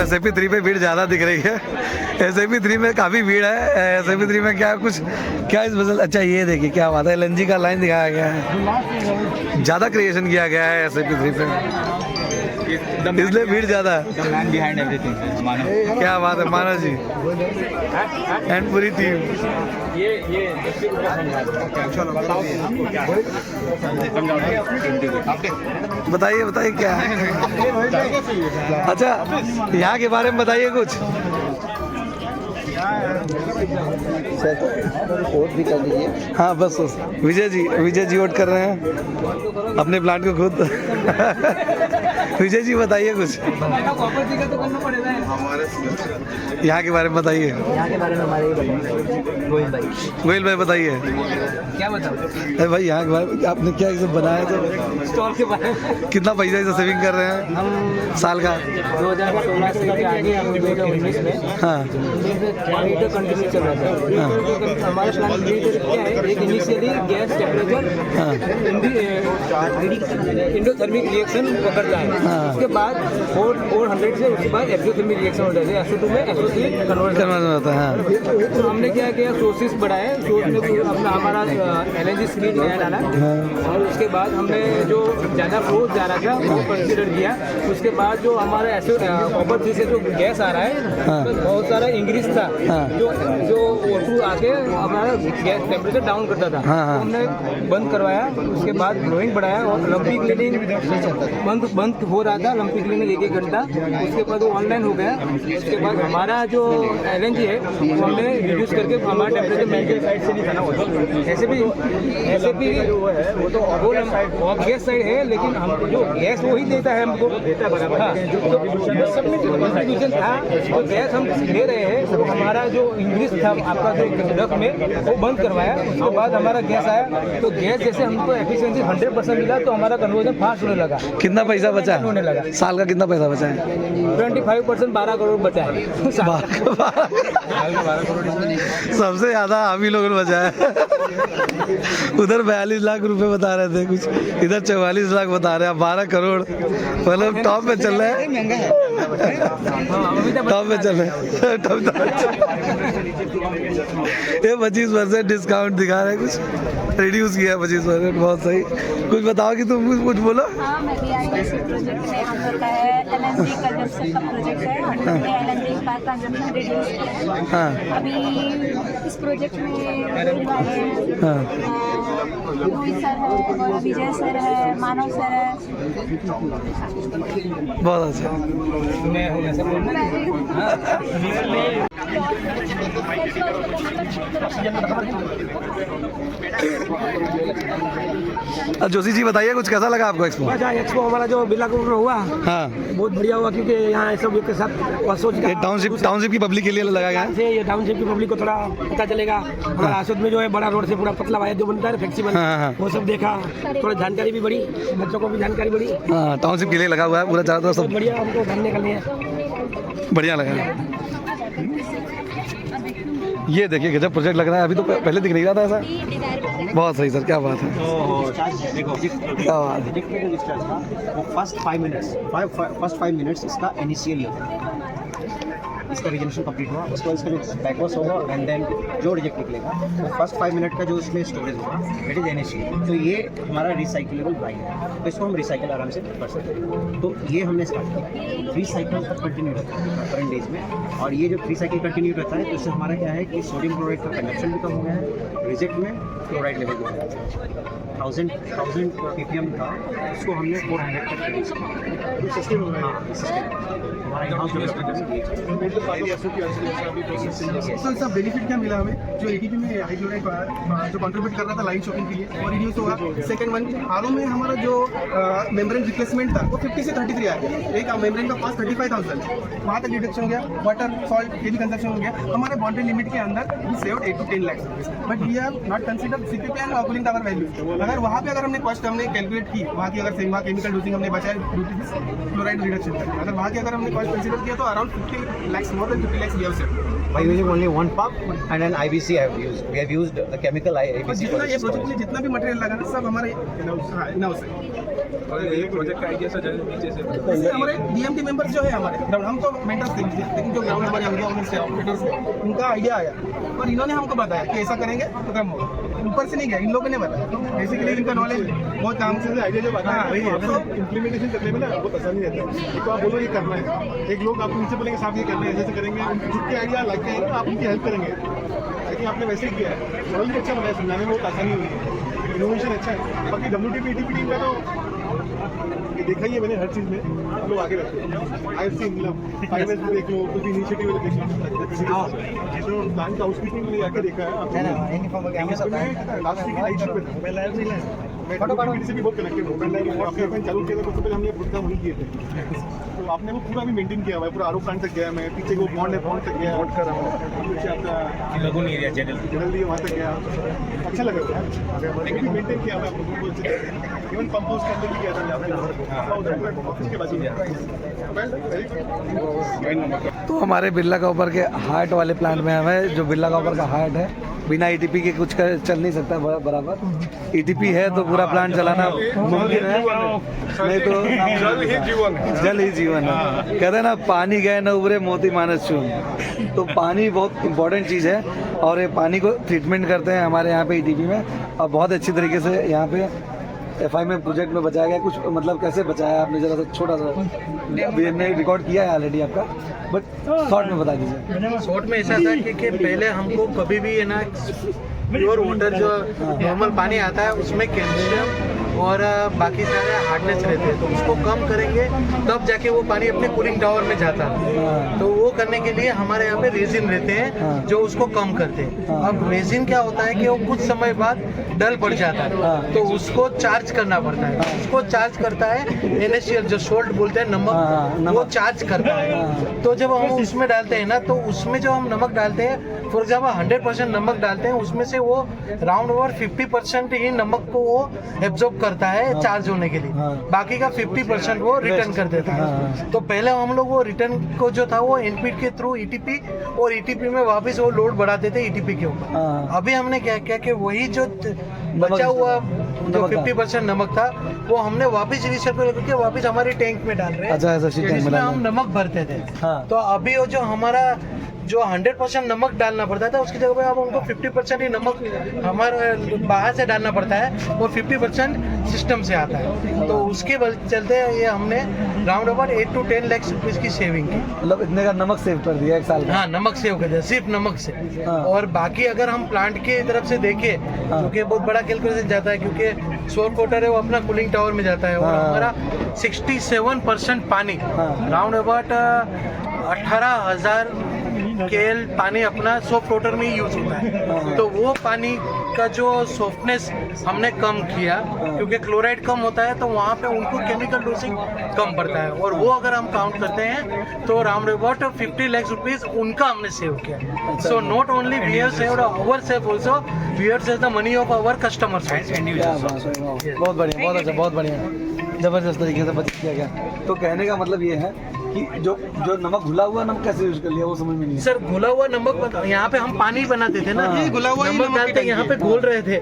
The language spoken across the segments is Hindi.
SAP-3 पे भीड़ ज़्यादा दिख रही है। SAP-3 में काफ़ी भीड़ है। SAP-3 में क्या कुछ क्या इस बदल, अच्छा ये देखिए क्या बात है, LNG का लाइन दिखाया गया है, ज़्यादा क्रिएशन किया गया है SAP-3 पे, इसलिए भीड़ ज़्यादा है। क्या बात है मानव जी एंड पूरी टीम। बताइए बताइए क्या है। अच्छा यहाँ के बारे में बताइए कुछ। वोट भी कर दीजिए। हाँ बस विजय जी वोट कर रहे हैं अपने प्लांट को खुद। विजय जी बताइए कुछ यहाँ के बारे में बताइए। यहाँ के बारे में हमारे गोयल भाई बताइए। क्या बताओ अरे भाई यहाँ के बारे में आपने क्या ये सब बनाया, तो स्टॉल के बारे में कितना पैसा इसे सेविंग कर रहे हैं हम साल का? 2016 से आगे हम 2019 में हाँ कंटिन्यू चल रहा था। हमारा प्लान क्या है, एक initially gas temperature endothermic reaction पकड़ता है, उसके बाद 400 से उसके बाद एक्सोथर्मिक रिएक्शन होता है, SO2 में SO3 कन्वर्जन होता है। हाँ तो हमने क्या किया, सोर्सेस बढ़ाए, सोर्स में अपना हमारा LNG स्क्रीन नया डाला और उसके बाद हमने जो ज़्यादा फ्लोज जा रहा था वो कंसिडर किया। उसके बाद जो हमारा कॉपर 3 से जो गैस आ रहा है तो बहुत सारा इंक्रीज था जो O2 आके हमारा गैस टेम्परेचर डाउन करता था, तो हमने बंद करवाया। उसके बाद ब्लोइंग बढ़ाया और लंपी क्लीनिंग बंद हो रहा था, लंपी क्लीनिंग 1-1 घंटा, उसके बाद वो ऑनलाइन हो गया। उसके बाद हमारा जो LNG है वो हमने रिड्यूस करके हमारा टेम्परेचर मेंटेन साइड से नहीं था, ऐसे भी वो तो ऑफ गैस साइड है, लेकिन हम जो गैस वो ही देता है हमको देता बराबर। हाँ तो सब में जो कंट्रीब्यूशन था तो गैस हम ले रहे हैं, तो हमारा जो इंग्लिश था आपका जो डक में वो बंद करवाया। उसके बाद हमारा गैस आया, तो गैस जैसे हमको एफिशिएंसी 100% मिला तो हमारा कन्वर्जन फास्ट होने लगा। कितना पैसा बचा होने लगा साल का, कितना पैसा बचा है? 25% 12 करोड़ बचा है। सबसे ज्यादा हम ही लोगों ने बचा है। उधर 42 लाख रुपए बता रहे थे कुछ, इधर 44 लाख बता रहे हैं, 12 करोड़ मतलब टॉप में चल रहे हैं। टॉप में चल रहे हैं, ये 25% डिस्काउंट दिखा रहे हैं, कुछ रिड्यूस किया 25%, बहुत सही। कुछ बताओ कि तुम कुछ बोलो। हाँ मैं भी आई प्रोजेक्ट में हम लोग का है LNG कंजम्पशन का प्रोजेक्ट है, हमने LNG का कंजम्पशन रिड्यूस किया है। हाँ अभी इस प्रोजेक्ट में रोहित सर है और विजय सर है, मानव सर है। बहुत अच्छा। जोशी जी बताइए कुछ, कैसा लगा आपको एक्सपो? एक्सपो हमारा जो बिरला ग्रुप में हुआ हाँ बहुत बढ़िया हुआ, क्योंकि यहाँ सब के साथ सोच टाउनशिप की पब्लिक के लिए लगाया गया है। ये टाउनशिप की पब्लिक को थोड़ा पता चलेगा। हमारा आसुद में जो है बड़ा रोड से पूरा पतला वाया जो बनता है फ्लेक्सिबल, वो सब देखा, थोड़ा जानकारी भी बढ़ी, बच्चों को भी जानकारी बढ़ी। हाँ टाउनशिप के लिए लगा हुआ है पूरा चारों तरफ, सब बढ़िया, हमको घूमने के लिए बढ़िया लगा। ये देखिए गजब प्रोजेक्ट लग रहा है, अभी तो पहले दिख नहीं रहा था ऐसा। बहुत सही सर, क्या बात है, क्या बात है। फर्स्ट 5 मिनट्स इसका इनिशियल इसका रिजर्वेशन कंप्लीट हुआ, उसके बाद इसका जो बैकवर्स होगा एंड देन जो रिजेक्ट निकलेगा वो फर्स्ट 5 मिनट का जो उसमें स्टोरेज होगा इट इज इनिशियल। तो ये हमारा रिसाइकलेबल बाइक है, तो इसको हम रिसाइकल आराम से कर सकते हैं। तो ये हमने स्टार्ट किया, 3 साइकिल तक कंटिन्यू रहता है करंट डेज में। और ये जो 3 साइकिल कंटिन्यू रहता है तो इससे हमारा क्या है कि सोडियम क्लोराइड का कंजप्शन भी कम हो गया है, रिजेक्ट में क्लोराइड लेवल भी हो गया है। 1000 ppm था उसको हमने 400 तक रिड्यूस किया। तो इसका बेनिफिट क्या मिला हमें, जो ATP में हाइड्रोलाइट जो कंट्रीब्यूट कर रहा था लाइन शॉपिंग के लिए वो रिड्यूस होगा। सेकंड वन, RO में हमारा जो मेम्ब्रेन रिप्लेसमेंट था वो 50 से 33 आ गया, एक मेम्ब्रेन का कॉस्ट 35,000 वहाँ तक रिडक्शन हो गया। वाटर सॉल्ट ये भी कंजप्शन हो गया। हमारे बाउंड्री लिमिट के अंदर we saved 8 to 10 lakhs, but we have not considered CPP and cooling tower value. अगर वहाँ पे अगर हमने कॉस्ट हमने कैलकुलेट की, वहाँ की अगर वहाँ केमिकल डोजिंग हमने बचाया due to this chloride reduction करके, अगर वहाँ की अगर हमने कॉस्ट कंसीडर किया तो around 50 lakhs, more than 50 lakhs we have saved. By using only one pump and an IBC we have used the chemical IBC। जितना ये प्रोजेक्ट में जितना भी मटेरियल लगा ना सब हमारे इन हाउस है। और ये प्रोजेक्ट का आइडिया सर नीचे से जैसे हमारे डीएमटी मेंबर्स जो है हमारे ग्राउंड, हम तो मेंटर्स थे, लेकिन जो ग्राउंड हमारे अंदर ऑनर्स थे, ऑपरेटर्स थे, उनका आइडिया आया और इन्होंने हमको बताया कि ऐसा करेंगे तो काम होगा। ऊपर से नहीं गया, इन लोगों ने बताया। बेसिकली इनका नॉलेज बहुत काम से आइडिया जो बताया वही है, तो इम्प्लीमेंटेशन करने में ना बहुत आसानी रहता है। तो आप बोलो ये करना है, एक लोग आपको नीचे बोलेंगे साहब ये करना है, ऐसे करेंगे, खुद के आइडिया लगते हैं, आप उनकी हेल्प करेंगे। लेकिन आपने वैसे ही किया है, मॉडल भी अच्छा बनाया, समझाने में बहुत आसानी हुई है, इनोवेशन अच्छा है। बाकी WTP ETP टीम का तो ये देखा ही है मैंने, हर चीज़ में लोग आगे रहते हैं। आई सी मतलब 5 में देख लो, कुछ इनिशिएटिव देख लो, तो प्लान का हाउसकीपिंग में आके देखा है लास्ट वीक नाइट शो पे मैं से भी बहुत कनेक्टेड हूँ। आपने चालू किया था तो पहले हमने खुद काम नहीं किए थे, तो आपने वो पूरा भी मेंटेन किया हुआ है, पूरा आरो प्लांट तक गया, मैं पीछे वो बॉन्ड है, बॉन्ड तक गया, नोट कर रहा हूँ, पीछे आपका लगून एरिया जनरल भी वहाँ तक गया, अच्छा लगा था। लेकिन मेंटेन किया हुआ है आप लोगों को, इवन पंप हाउस के अंदर भी किया था ऑफिस के बाजू में। तो हमारे बिरला का ऊपर के हार्ट वाले प्लांट में हमें, जो बिरला का ऊपर का हार्ट है, बिना ETP के कुछ चल नहीं सकता बराबर। ETP है तो पूरा प्लांट चलाना मुमकिन है, नहीं तो जल ही जीवन है। कहते हैं ना, पानी गए न उबरे मोती मानस चून। तो पानी बहुत इंपॉर्टेंट चीज़ है और ये पानी को ट्रीटमेंट करते हैं हमारे यहाँ पे ETP में, और बहुत अच्छी तरीके से यहाँ पे FI में प्रोजेक्ट में बचाया गया। कुछ मतलब कैसे बचाया आपने, जरा सा छोटा सा हमने रिकॉर्ड किया है ऑलरेडी आपका, बट शॉर्ट में बता दीजिए। शॉर्ट में ऐसा था कि पहले हमको कभी भी है ना प्योर वाटर जो नॉर्मल पानी आता है उसमें कैल्शियम और बाकी सारे हार्डनेस रहते हैं, तो उसको कम करेंगे तब जाके वो पानी अपने कूलिंग टावर में जाता है। तो वो करने के लिए हमारे यहाँ पे रेजिन रहते हैं जो उसको कम करते हैं। अब रेजिन क्या होता है कि वो कुछ समय बाद डल पड़ जाता है, तो उसको चार्ज करना पड़ता है। उसको चार्ज करता है NaCl, जो सोल्ट बोलते हैं, नमक, वो चार्ज करता है। तो जब हम उसमें डालते हैं ना, तो उसमें जो हम नमक डालते हैं, फॉर एग्जाम्पल 100% नमक डालते हैं, उसमें से वो राउंड ओवर 50% ही नमक को वो एब्जॉर्ब करता है चार्ज होने के लिए, बाकी का 50% वो रिटर्न कर देता है। तो पहले हम लोग वो रिटर्न को जो था वो NPT के थ्रू ETP और ETP में वापस वो लोड बढ़ाते थे ETP के ऊपर। अभी हमने क्या किया कि वही जो बचा हुआ जो 50% नमक था वो हमने वापस रिसाइकिल करके वापस हमारे टैंक में डाल रहे हैं। अच्छा, जिसमें हम नमक भरते थे। तो अभी वो जो हमारा जो 100% नमक डालना पड़ता था, उसकी जगह पे अब हमको 50% ही नमक हमारे बाहर से डालना पड़ता है और 50% सिस्टम से आता है। तो उसके चलते ये हमने round about 8 to 10 lakh rupees की सेविंग की। मतलब इतने का नमक सेव कर दिया 1 साल में? हाँ, नमक सेव कर दिया, सिर्फ नमक से। और बाकी अगर हम प्लांट के तरफ से देखें, क्योंकि बहुत बड़ा कैलकुलेशन जाता है, क्योंकि सौर कोटर है वो अपना कूलिंग टावर में जाता है, और हमारा 67% पानी राउंड अबाउट 18,000 KL पानी अपना सॉफ्ट वाटर में ही यूज होता है। तो वो पानी का जो सॉफ्टनेस हमने कम किया, क्योंकि क्लोराइड कम होता है तो वहाँ पे उनको केमिकल डोजिंग कम पड़ता है, और वो अगर हम काउंट करते हैं तो राउंड अबाउट 50 लाख रुपीज उनका हमने सेव किया। So not only we have saved our save, also we have saved the money of our customers. बहुत बढ़िया, बहुत अच्छा, बहुत बढ़िया, जबरदस्त तरीके से बचत किया गया। तो कहने का मतलब ये है कि जो नमक घुला हुआ नमक कैसे यूज कर लिया वो समझ में नहीं। सर, घुला हुआ नमक यहाँ पे हम पानी बनाते थे ना, घुला हुआ नमक डालते यहाँ पे घोल रहे थे।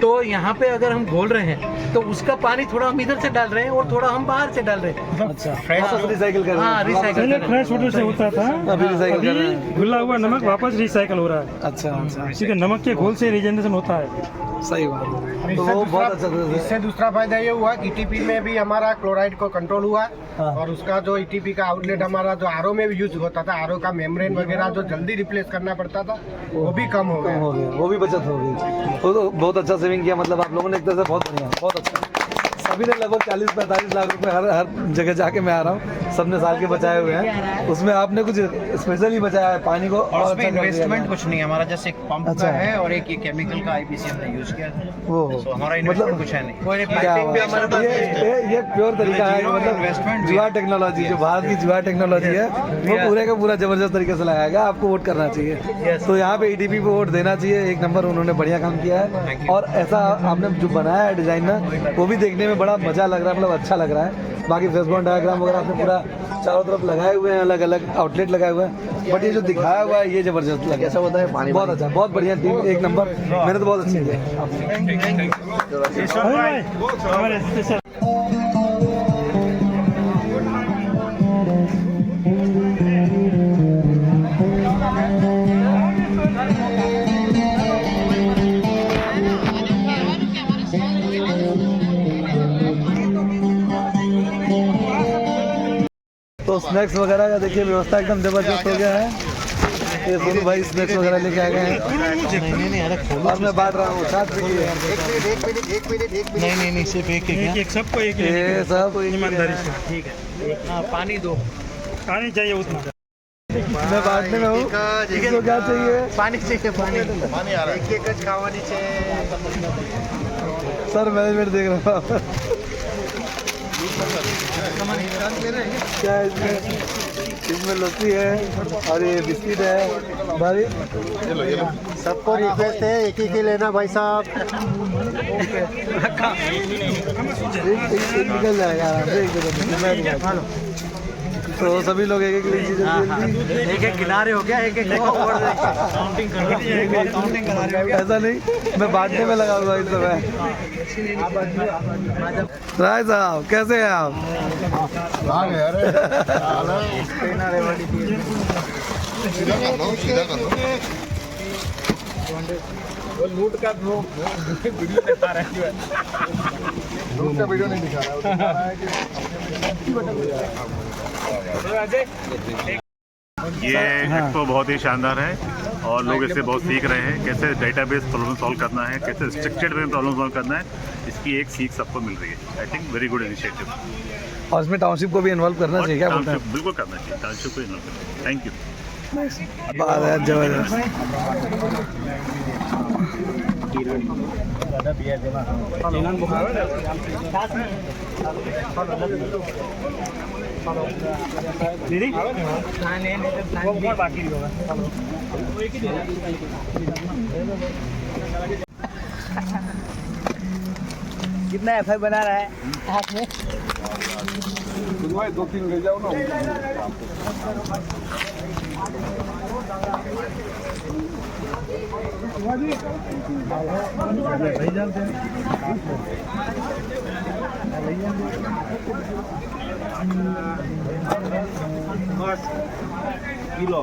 तो यहाँ पे अगर हम घोल रहे हैं तो उसका पानी थोड़ा हम इधर से डाल रहे हैं और थोड़ा हम बाहर से डाल रहे हैं। अच्छा, वापस रिसाइकिल कर रहे हैं? हाँ, रिसाइकिल। फ्रेश वाटर से होता था, अभी रिसाइकिल कर रहे हैं। घुला हुआ नमक वापस रिसाइकिल हो रहा है। अच्छा अच्छा, ठीक है, नमक के घोल से रिजेनरेशन होता है। सही बात है। तो वो बहुत अच्छा था। इससे दूसरा फायदा ये हुआ कि ETP में भी हमारा क्लोराइड को कंट्रोल हुआ, और उसका जो ETP का आउटलेट हमारा जो RO में भी यूज होता था, RO का मेम्ब्रेन वगैरह जो जल्दी रिप्लेस करना पड़ता था, वो भी कम हो गया। वो भी बचत हो गई। तो बहुत अच्छा सेविंग किया, मतलब आप लोगों ने एक तरह से बहुत बढ़िया, बहुत अच्छा। सभी ने लगभग 40-45 लाख रुपए हर जगह जाके मैं आ रहा हूँ, सबने साल के बचाए हुए हैं। उसमें आपने कुछ स्पेशली बचाया है पानी को? और उसमें इन्वेस्टमेंट कुछ नहीं, हमारा जस्ट एक पंप का है और एक ये केमिकल का IPC हमने यूज किया है। वो हमारा इन्वेस्टमेंट कुछ है नहीं। ये प्योर तरीका है, मतलब जुआ टेक्नोलॉजी, जो भारत की जुआ टेक्नोलॉजी है वो पूरे का पूरा जबरदस्त तरीके से लगाया गया। आपको वोट करना चाहिए, तो यहाँ पे ETP पे वोट देना चाहिए। 1 नंबर उन्होंने बढ़िया काम किया है, और ऐसा आपने जो बनाया है डिजाइन में, वो भी देखने में बड़ा मजा लग रहा है, मतलब अच्छा लग रहा है। बाकी फेसबुक डायग्राम वगैरह आपने पूरा चारों तरफ लगाए हुए हैं, अलग अलग आउटलेट लगाए हुए हैं, बट ये जो दिखाया हुआ है ये जबरदस्त लगा। कैसा होता है पानी? बहुत अच्छा, बहुत बढ़िया टीम, 1 नंबर, मैंने तो बहुत अच्छी किया। तो स्नैक्स वगैरह का देखिए व्यवस्था एकदम जबरदस्त हो गया है। ये सोनू भाई स्नैक्स वगैरह लेके आ गए हैं और मैं बांट रहा हूँ साथ में। नहीं सिर्फ एक एक सबको एक ये सब ईमानदारी से। ठीक है। हाँ पानी दो। आनी चाहिए उतना। मैं बांटने में हूँ। इसको क्या चाहिए? पानी चाहिए पानी आ रहा है। एक खावानी चाहिए। सर मैनेजमेंट देख रहा हूँ। क्या है इसमें लस्सी है और ये बिस्किट है भाई। सबको रिक्वेस्ट है एक ही लेना भाई साहब। एक निकल जाएगा आराम से, तो सभी लोग एक एक लीजिए। एक एक किनारे हो गया एक काउंटिंग ऐसा नहीं, मैं बांटने में लगा हुआ इस समय। राय साहब कैसे हैं आप? लूट का वीडियो दिखा रहा है। लूट का वीडियो नहीं दिखा रहा है। ये एक्सपो बहुत ही शानदार है और लोग इससे बहुत सीख रहे हैं कैसे डेटाबेस प्रॉब्लम सॉल्व करना है, कैसे स्ट्रक्चर्ड वे में प्रॉब्लम सॉल्व करना है। इसकी एक सीख सबको मिल रही है। I think very good initiative. और इसमें टाउनशिप को भी इन्वॉल्व करना चाहिए, क्या बोलते हैं? टाउनशिप बिल्कुल करना चाहिए, टाउनशिप को इन्वॉल्व करना चाहिए। Thank you. बात है जबरदस्त। दीदी वो बाकी होगा। कितना एफआई बना रहा है हाथ में? 2-3 ले जाओ ना। किलो